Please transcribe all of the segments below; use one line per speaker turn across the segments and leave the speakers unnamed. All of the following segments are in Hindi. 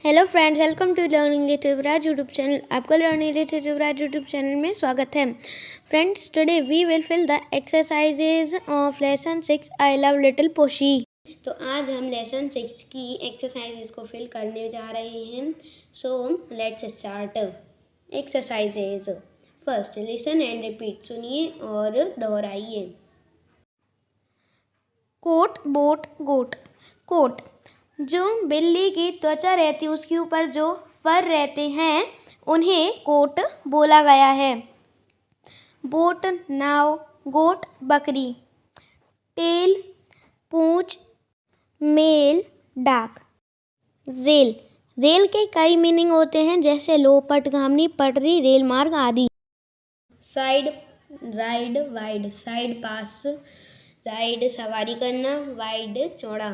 Hello friends, welcome to learning little Yuvraj YouTube channel. आपका learning little Yuvraj YouTube channel में स्वागत है। Friends, today we will fill the exercises of lesson 6 I love little pussy. तो आज हम लेसन 6 की एक्सरसाइजेज को फिल करने जा रहे हैं। So let's start exercises. First, listen and repeat. सुनिए और दोहराइए। कोट, बोट, गोट। कोट, जो बिल्ली की त्वचा रहती है उसके ऊपर जो फर रहते हैं उन्हें कोट बोला गया है। बोट, नाव। गोट, बकरी। टेल, पूंछ। मेल, डाक। रेल, रेल के कई मीनिंग होते हैं जैसे लो, पटगामी, पटरी, रेल मार्ग आदि। Side, ride, wide. साइड, पास। राइड, सवारी करना। वाइड, चौड़ा।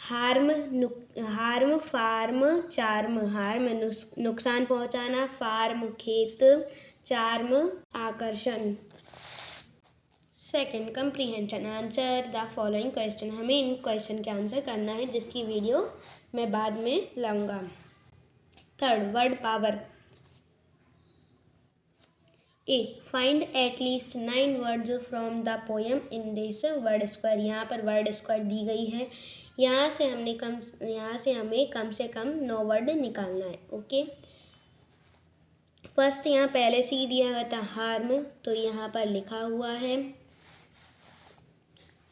Harm, farm, charm. हार्म, नुकसान पहुंचाना। फार्म, खेत। चार्म, आकर्षण। Second, comprehension. Answer the following question. हमें इन क्वेश्चन के आंसर करना है जिसकी वीडियो मैं बाद में लाऊंगा। Third, word power. A, find at least 9 words from the poem in this word square. यहाँ पर वर्ड स्क्वायर दी गई है। यहाँ से हमें कम से कम 9 वर्ड निकालना है। ओके, फर्स्ट यहाँ पहले से ही दिया गया था हार्म, तो यहाँ पर लिखा हुआ है।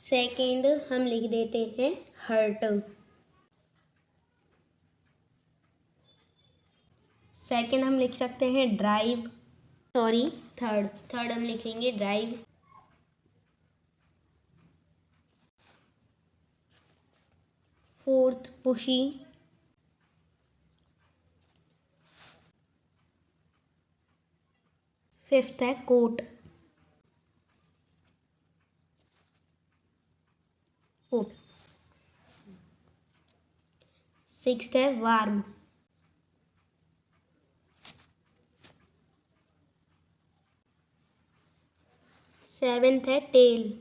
सेकंड हम लिख देते हैं हर्ट। सेकंड हम लिख सकते हैं ड्राइव। थर्ड हम लिखेंगे ड्राइव। Fourth, pushy. फिफ्थ है कोट। सिक्स्थ है वार्म। सेवेंथ है टेल।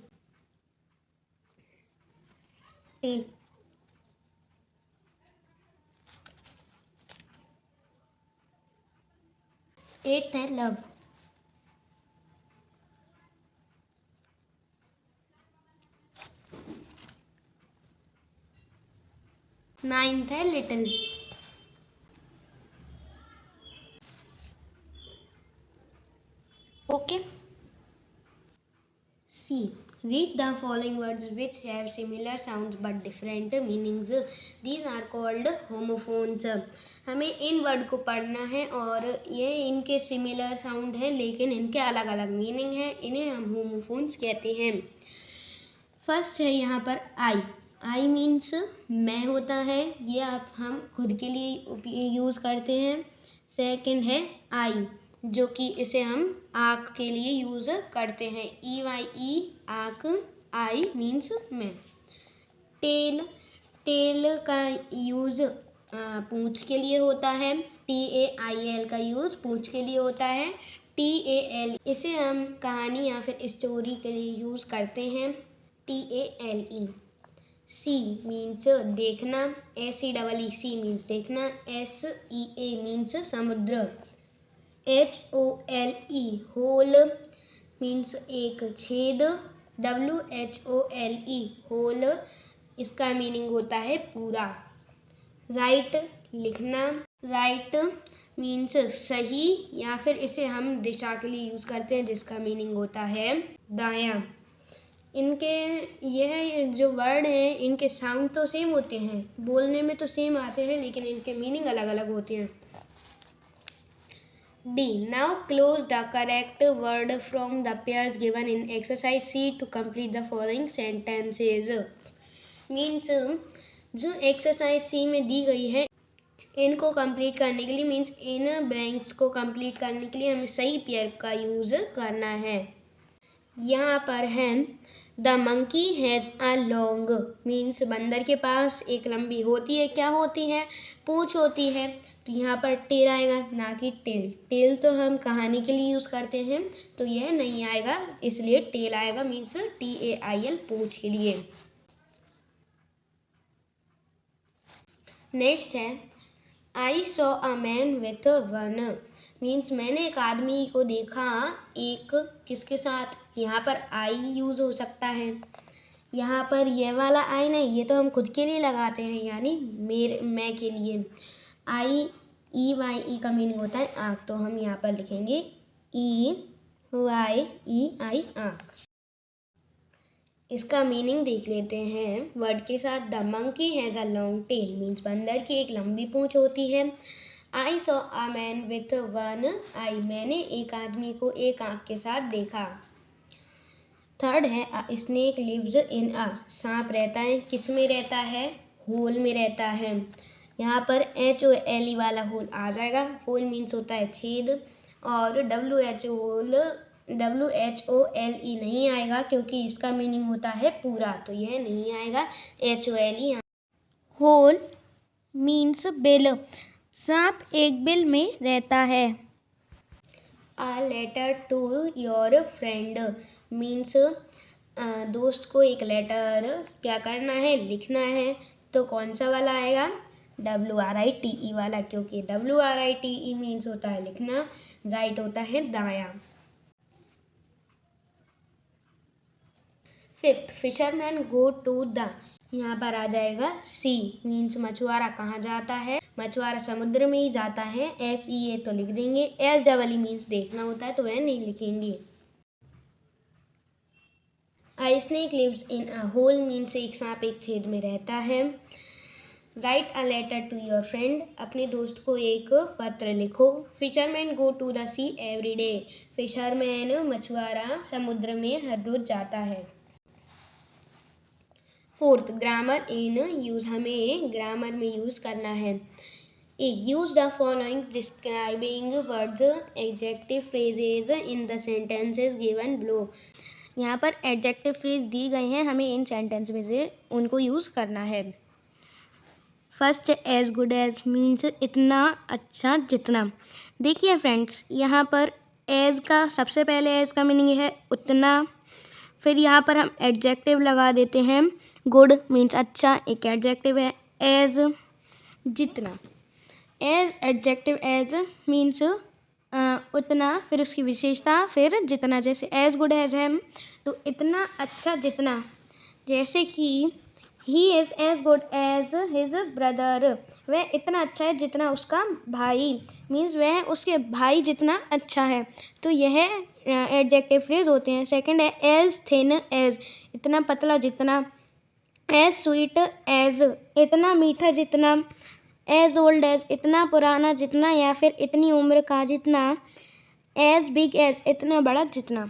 एट्थ है लव। नाइन्थ है little. Okay, see, read the following words which have similar sounds but different meanings. These are called homophones. हमें इन वर्ड को पढ़ना है और ये इनके सिमिलर साउंड है लेकिन इनके अलग अलग मीनिंग है। इन्हें हम होमोफोन्स कहते हैं। फर्स्ट है यहाँ पर आई मीन्स मैं होता है, ये हम खुद के लिए यूज़ करते हैं। सेकंड है आई, जो कि इसे हम आँख के लिए यूज़ करते हैं। EYE, आँख। आई मीन्स मैं। टेल का यूज़ पूंछ के लिए होता है। TAIL का यूज़ पूंछ के लिए होता है। TAL, इसे हम कहानी या फिर स्टोरी के लिए यूज़ करते हैं। TALE। सी मीन्स देखना। SEEE मीन्स देखना। SEA मीन्स समुद्र। HOLE, होल मीन्स एक छेद। WHOLE, होल, इसका मीनिंग होता है पूरा। राइट, लिखना। राइट मीन्स सही या फिर इसे हम दिशा के लिए यूज़ करते हैं जिसका मीनिंग होता है दायां। इनके यह जो वर्ड हैं इनके साउंड तो सेम होते हैं, बोलने में तो सेम आते हैं लेकिन इनके मीनिंग अलग अलग होते हैं। D, now close the correct word from the pairs given in exercise C to complete the following sentences. Means जो एक्सरसाइज सी में दी गई है इनको कंप्लीट करने के लिए, मीन्स इन ब्लैंक्स को कंप्लीट करने के लिए हमें सही पेयर का यूज़ करना है। यहाँ पर है the monkey has a long, means बंदर के पास एक लंबी होती है, क्या होती है, पूंछ होती है। तो यहाँ पर टेल आएगा ना कि टेल। टेल तो हम कहानी के लिए यूज़ करते हैं तो यह नहीं आएगा, इसलिए टेल आएगा, मीन्स TAIL, पूंछ के लिए। नेक्स्ट है I saw a man with one, means मैंने एक आदमी को देखा एक किसके साथ, यहाँ पर आई यूज़ हो सकता है। यहाँ पर ये वाला आई नहीं, ये तो हम खुद के लिए लगाते हैं, यानी मैं के लिए। आई ई वाई ई का मीनिंग होता है आँख, तो हम यहाँ पर लिखेंगे ई वाई ई आई आँख। इसका मीनिंग देख लेते हैं वर्ड के साथ। The monkey has a long tail, means बंदर की एक लंबी पूंछ होती है। I saw a man with one eye, मैंने एक आदमी को एक आँख के साथ देखा। थर्ड है अ स्नेक लिव्स इन अ, सांप रहता है किस में रहता है, होल में रहता है। यहाँ पर HOLE वाला होल आ जाएगा। होल मीन्स होता है छेद, और WHOLE नहीं आएगा क्योंकि इसका मीनिंग होता है पूरा, तो यह नहीं आएगा HOLE। होल मीन्स बिल, सांप एक बिल में रहता है। A letter to your friend means दोस्त को एक लेटर क्या करना है, लिखना है, तो कौन सा वाला आएगा, WRITE वाला, क्योंकि WRITE मीन्स होता है लिखना, राइट होता है दाया। Fifth fisherman go to the, यहाँ पर आ जाएगा सी, मीन्स मछुआरा कहाँ जाता है, मछुआरा समुद्र में ही जाता है। SEA तो लिख देंगे, SEE मीन्स देखना होता है तो वह नहीं लिखेंगे। A snake lives in a hole means एक सांप एक छेद में रहता है। Write a letter to your friend, अपने दोस्त को एक पत्र लिखो। Fisherman go to the sea every day, fisherman मछुआरा समुद्र में हर रोज जाता है। फोर्थ ग्रामर इन यूज, हमें ग्रामर में यूज करना है। Use the following describing words adjective phrases in the sentences given below, यहाँ पर एडजेक्टिव फ्रेज दी गई हैं, हमें इन सेंटेंस में से उनको यूज़ करना है। First as good as means इतना अच्छा जितना। देखिए फ्रेंड्स, यहाँ पर एज का सबसे पहले एज का मीनिंग है उतना, फिर यहाँ पर हम एडजेक्टिव लगा देते हैं। गुड मीन्स अच्छा, एक एडजेक्टिव है। एज जितना, एज एडजेक्टिव, एज मीन्स उतना, फिर उसकी विशेषता, फिर जितना। जैसे एज गुड एज है तो इतना अच्छा जितना, जैसे कि he is as good as his brother, वह इतना अच्छा है जितना उसका भाई, मीन्स वह उसके भाई जितना अच्छा है। तो यह एडजेक्टिव फ्रेज होते हैं। सेकंड है एज थिन एज, इतना पतला जितना। एज स्वीट एज, इतना मीठा जितना। एज ओल्ड एज, इतना पुराना जितना, या फिर इतनी उम्र का जितना। एज बिग एज, इतना बड़ा जितना।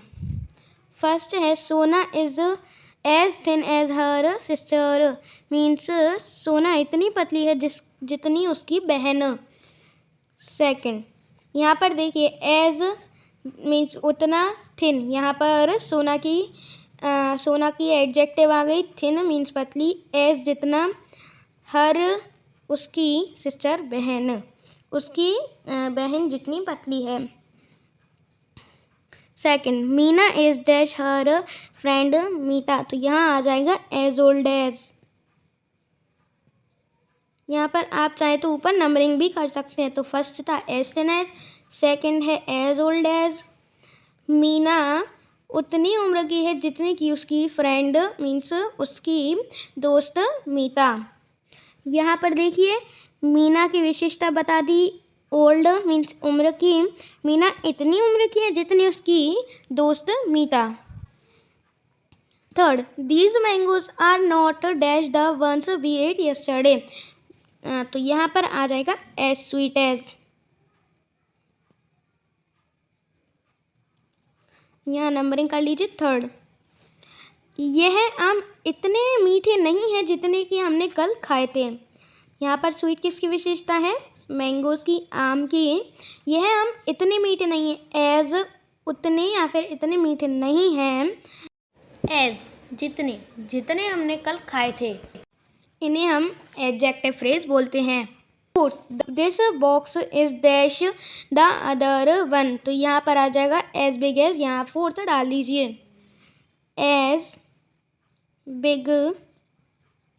फर्स्ट है Sona is as thin as her sister, means Sona इतनी पतली है जितनी उसकी बहन। सेकंड, यहाँ पर देखिए एज मीन्स उतना, थिन, यहाँ पर सोना की एडजेक्टिव आ गई। थिन मीन्स पतली, एज जितना, हर उसकी सिस्टर बहन, उसकी बहन जितनी पतली है। Second, Meena is dash her friend Meeta, तो यहाँ आ जाएगा एज ओल्ड एज। यहाँ पर आप चाहे तो ऊपर नंबरिंग भी कर सकते हैं। तो फर्स्ट था एज थिन एज, सेकंड है एज ओल्ड एज। मीना उतनी उम्र की है जितनी की उसकी फ्रेंड मीन्स उसकी दोस्त मीता। यहाँ पर देखिए मीना की विशेषता बता दी, ओल्ड मीन्स उम्र की, मीना इतनी उम्र की है जितनी उसकी दोस्त Meeta. Third, these mangoes are not dash the ones we ate yesterday, तो यहाँ पर आ जाएगा एज स्वीट एज। यहाँ नंबरिंग कर लीजिए। थर्ड, यह आम इतने मीठे नहीं हैं जितने कि हमने कल खाए थे। यहाँ पर स्वीट किसकी विशेषता है, मैंगोज़ की, आम की। यह आम इतने मीठे नहीं हैं, एज उतने या फिर इतने मीठे नहीं हैं, एज जितने, जितने हमने कल खाए थे। इन्हें हम एडजेक्टिव फ्रेज बोलते हैं। This box is dash the other one, तो यहाँ पर आ जाएगा एज बिग एज, यहाँ फोर्थ डाल लीजिए, as big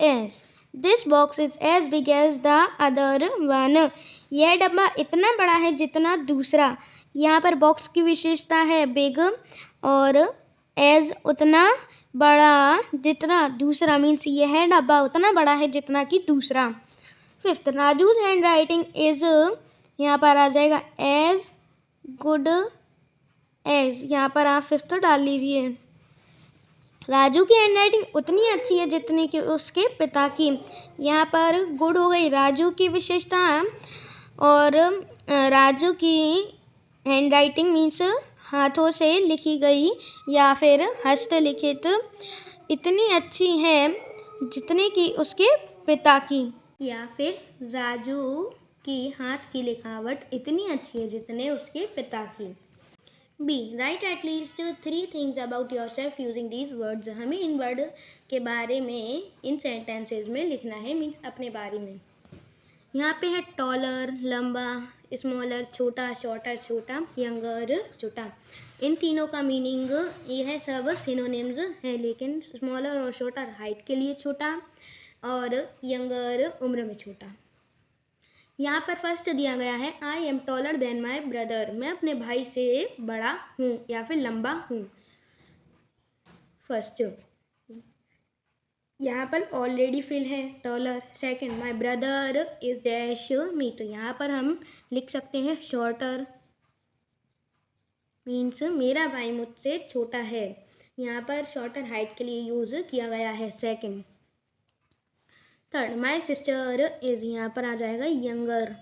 as. This box is as big as the other one. यह डब्बा इतना बड़ा है जितना दूसरा। यहाँ पर बॉक्स की विशेषता है बिग और एज उतना बड़ा जितना दूसरा, मीन्स यह डब्बा उतना बड़ा है जितना कि दूसरा। Fifth, Raju's hand writing is, यहाँ पर आ जाएगा एज गुड एज। यहाँ पर आप फिफ्थ डाल लीजिए। राजू की हैंड राइटिंग उतनी अच्छी है जितनी कि उसके पिता की। यहाँ पर गुड हो गई राजू की विशेषता, और राजू की हैंड राइटिंग मीन्स हाथों से लिखी गई या फिर हस्तलिखित इतनी अच्छी है जितनी कि उसके पिता की, या फिर राजू की हाथ की लिखावट इतनी अच्छी है जितने उसके पिता की। B, write at least 3 things about yourself using these words. हमें इन वर्ड के बारे में इन सेंटेंसेज में लिखना है, मीन्स अपने बारे में। यहाँ पे है टॉलर लंबा, स्मॉलर छोटा, शॉर्टर छोटा, यंगर छोटा। इन तीनों का मीनिंग यह सब सिनोनिम्स है, लेकिन स्मॉलर और शॉर्टर हाइट के लिए छोटा और यंगर उम्र में छोटा। यहाँ पर फर्स्ट दिया गया है I am taller than my brother. मैं अपने भाई से बड़ा हूँ या फिर लंबा हूँ। फर्स्ट यहाँ पर ऑलरेडी फिल है taller. Second, my brother is dash मी, तो यहाँ पर हम लिख सकते हैं शॉर्टर, मीन्स मेरा भाई मुझसे छोटा है। यहाँ पर शॉर्टर हाइट के लिए यूज किया गया है। Second. Third, my sister is, यहाँ पर आ जाएगा यंगर,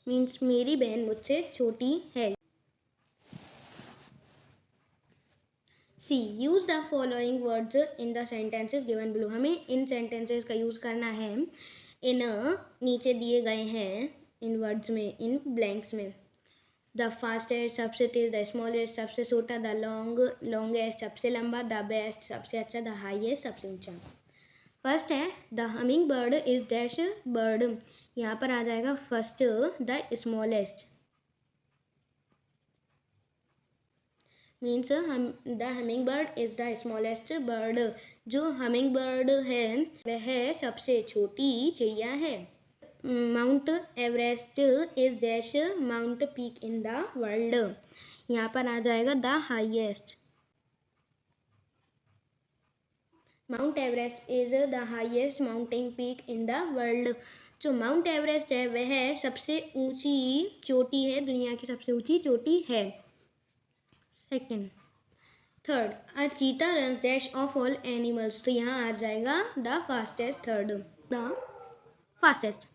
मीन्स मेरी बहन मुझसे छोटी है। C, use the following words in the sentences given below. हमें इन सेंटेंसेस का यूज करना है इन नीचे दिए गए हैं इन वर्ड्स में, इन ब्लैंक्स में। द फास्टेस्ट सबसे तेज, द स्मॉलेस्ट सबसे छोटा, द लॉन्गेस्ट सबसे लंबा, द बेस्ट सबसे अच्छा, द हाईएस्ट सबसे ऊंचा। फर्स्ट है the humming bird is dash bird. यहाँ पर आ जाएगा first the smallest, means the humming bird is the smallest bird. जो हमिंग बर्ड है वह सबसे छोटी चिड़िया है। Mount Everest is dash mount peak in the world. यहाँ पर आ जाएगा the highest. Mount Everest is the highest mountain peak in the world. जो माउंट एवरेस्ट है वह सबसे ऊंची चोटी है, दुनिया की सबसे ऊंची चोटी है। Second. Third, a cheetah run dash of all animals, तो यहाँ आ जाएगा the fastest. Third, the fastest.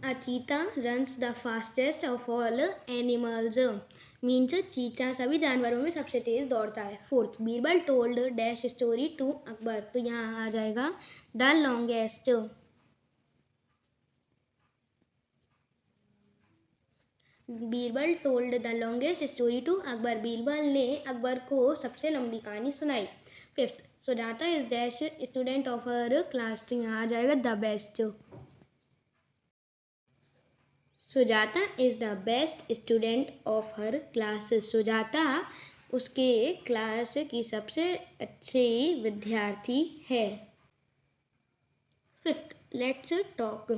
A cheetah runs the fastest of all animals, means चीता सभी जानवरों में सबसे तेज दौड़ता है। Fourth, Birbal told dash story to Akbar, तो यहाँ आ जाएगा the longest. Birbal told the longest story to Akbar, Birbal ने अकबर को सबसे लंबी कहानी सुनाई। Fifth, Sujata is dash student of her class, तो यहाँ आ जाएगा the best. Sujata is the best student of her class. Sujata उसके क्लास की सबसे अच्छी विद्यार्थी है। Fifth, let's talk.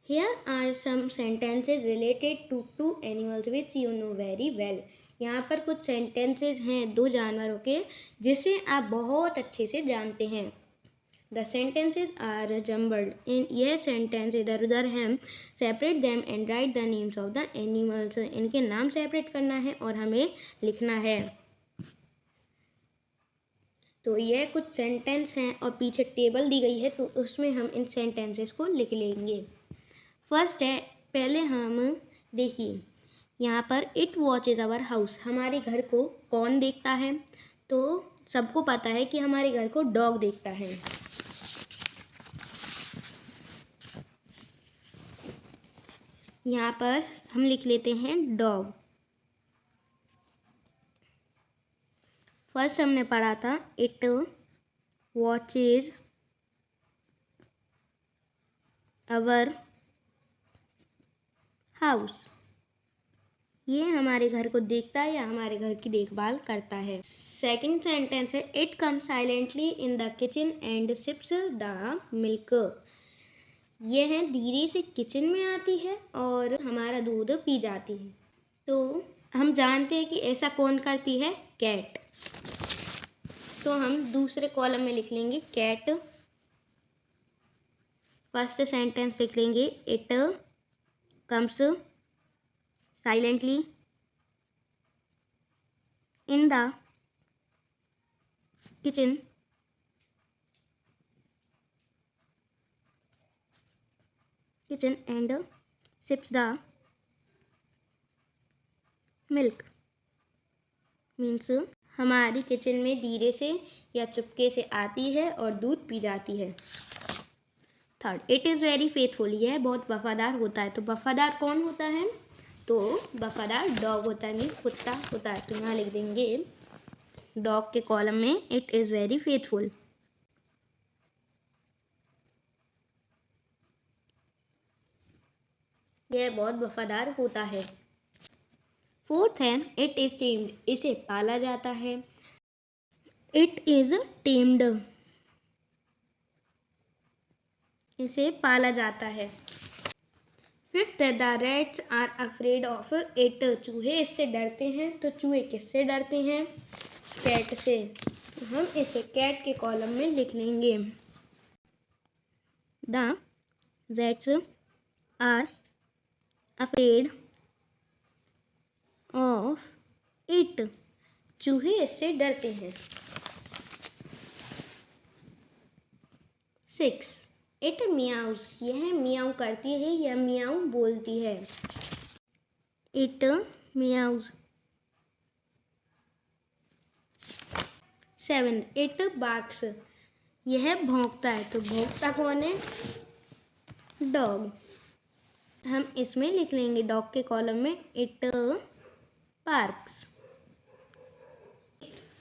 Here are some sentences related to two animals which you know very well. यहाँ पर कुछ सेंटेंसेज हैं दो जानवरों के जिसे आप बहुत अच्छे से जानते हैं। द सेंटेंसेज आर जम्बल्ड, इन यह सेंटेंस इधर उधर हैं। Separate them and right the names of the animals, इनके नाम सेपरेट करना है और हमें लिखना है। तो यह कुछ सेंटेंस हैं और पीछे टेबल दी गई है, तो उसमें हम इन सेंटेंसेस को लिख लेंगे। फर्स्ट है, पहले हम देखिए यहाँ पर इट वॉचेज आवर हाउस, हमारे घर को कौन देखता है? तो सबको पता है कि हमारे घर को डॉग देखता है। यहाँ पर हम लिख लेते हैं डॉग। फर्स्ट हमने पढ़ा था इट वॉचेज अवर हाउस, ये हमारे घर को देखता है या हमारे घर की देखभाल करता है। सेकंड सेंटेंस है it comes silently in the kitchen and sips the milk. यह धीरे से किचन में आती है और हमारा दूध पी जाती है। तो हम जानते हैं कि ऐसा कौन करती है, कैट। तो हम दूसरे कॉलम में लिख लेंगे कैट। फर्स्ट सेंटेंस लिख लेंगे it comes silently in the kitchen and sips the milk. Means हमारी किचन में धीरे से या चुपके से आती है और दूध पी जाती है। Third it is very faithful. यह बहुत वफादार होता है। तो वफादार कौन होता है, तो वफादार डॉग होता है, मीन्स कुत्ता होता है। तो यहाँ लिख देंगे डॉग के कॉलम में इट इज़ वेरी फेथफुल। यह बहुत वफादार होता है। फोर्थ है इट इज़ टेम्ड। इसे पाला जाता है। इट इज़ टेम्ड, इसे पाला जाता है। फिफ्थ है the rats are afraid of it. चूहे इससे डरते हैं। तो चूहे किससे डरते हैं, कैट से। तो हम इसे कैट के कॉलम में लिख लेंगे the rats are afraid of it. चूहे इससे डरते हैं। 6 इट मियाउज। यह मियाऊ करती है या मियाऊ बोलती है। इट मियाउज। 7 it barks. यह भौंकता है। तो भौंकता कौन है, डॉग। हम इसमें लिख लेंगे डॉग के कॉलम में it barks.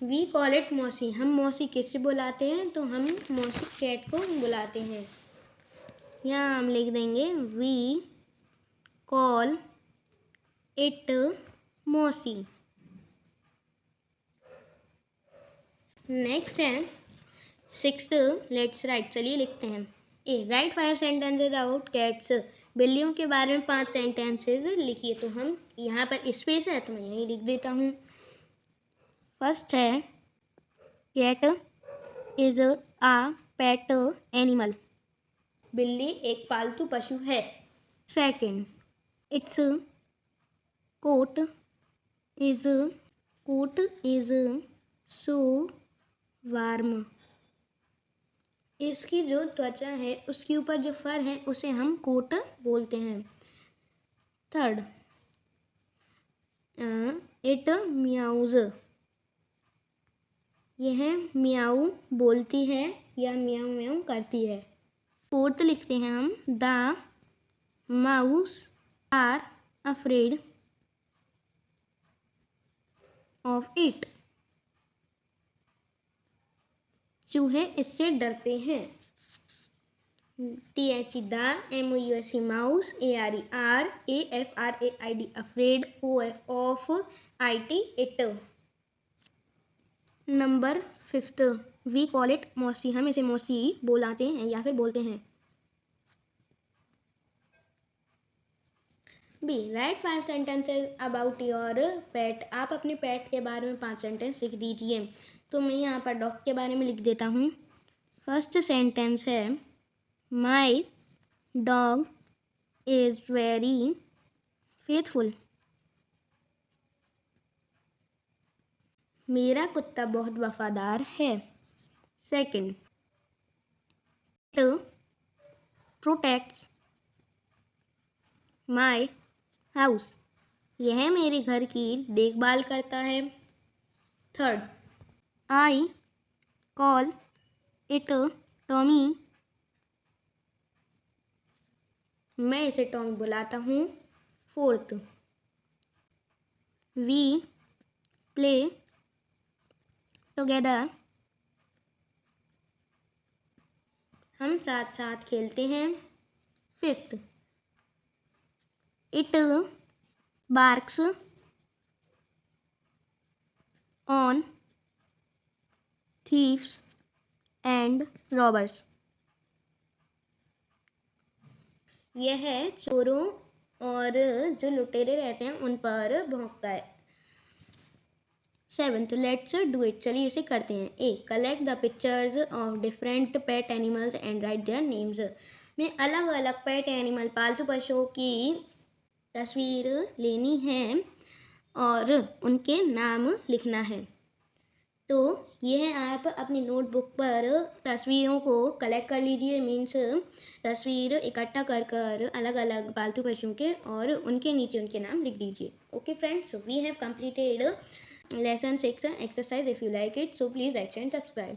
We call it mausi. हम मौसी किससे बुलाते हैं, तो हम मौसी कैट को बुलाते हैं। यहाँ हम लिख देंगे वी कॉल इट मौसी। नेक्स्ट है 6th लेट्स राइट। चलिए लिखते हैं। ए राइट 5 सेंटेंसेज अबाउट कैट्स। बिल्लियों के बारे में 5 सेंटेंसेज लिखिए। तो हम यहाँ पर स्पेस है तो मैं यही लिख देता हूँ। फर्स्ट है cat is a pet animal. बिल्ली एक पालतू पशु है। Second it's coat is so warm. इसकी जो त्वचा है उसके ऊपर जो फर है उसे हम कोट बोलते हैं। Third it meows. यह मियाऊ बोलती है या मियाऊ मियाऊ करती है। फोर्थ लिखते हैं हम the mouse are afraid of it. चूहे इससे डरते हैं। TH the MOUS mouse ARE are AFRAID afraid OF of IT it. Number 5 we call it mausi. हम इसे मौसी बुलाते हैं या फिर बोलते हैं। B write 5 sentences about your pet. आप अपने पेट के बारे में 5 सेंटेंस लिख दीजिए। तो मैं यहाँ पर डॉग के बारे में लिख देता हूँ। फर्स्ट सेंटेंस है my dog is very faithful. मेरा कुत्ता बहुत वफादार है। Second it protects my house. यह मेरे घर की देखभाल करता है। Third I call it Tommy. मैं इसे टॉमी बुलाता हूँ। Fourth we play together. हम साथ साथ खेलते हैं। Fifth it barks on thieves and robbers. यह चोरों और जो लुटेरे रहते हैं उन पर भौंकता है। 7th, let's do it. चलिए इसे करते हैं। A, collect the pictures of different pet animals and write their names. मैं अलग अलग पेट एनिमल पालतू पशुओं की तस्वीर लेनी है और उनके नाम लिखना है। तो यह आप अपनी नोटबुक पर तस्वीरों को कलेक्ट कर लीजिए। मीन्स तस्वीर इकट्ठा कर कर अलग अलग पालतू पशुओं के और उनके नीचे उनके नाम लिख दीजिए। Okay friends, so we have completed lesson 6 exercise. If you like it, so please like, share and subscribe.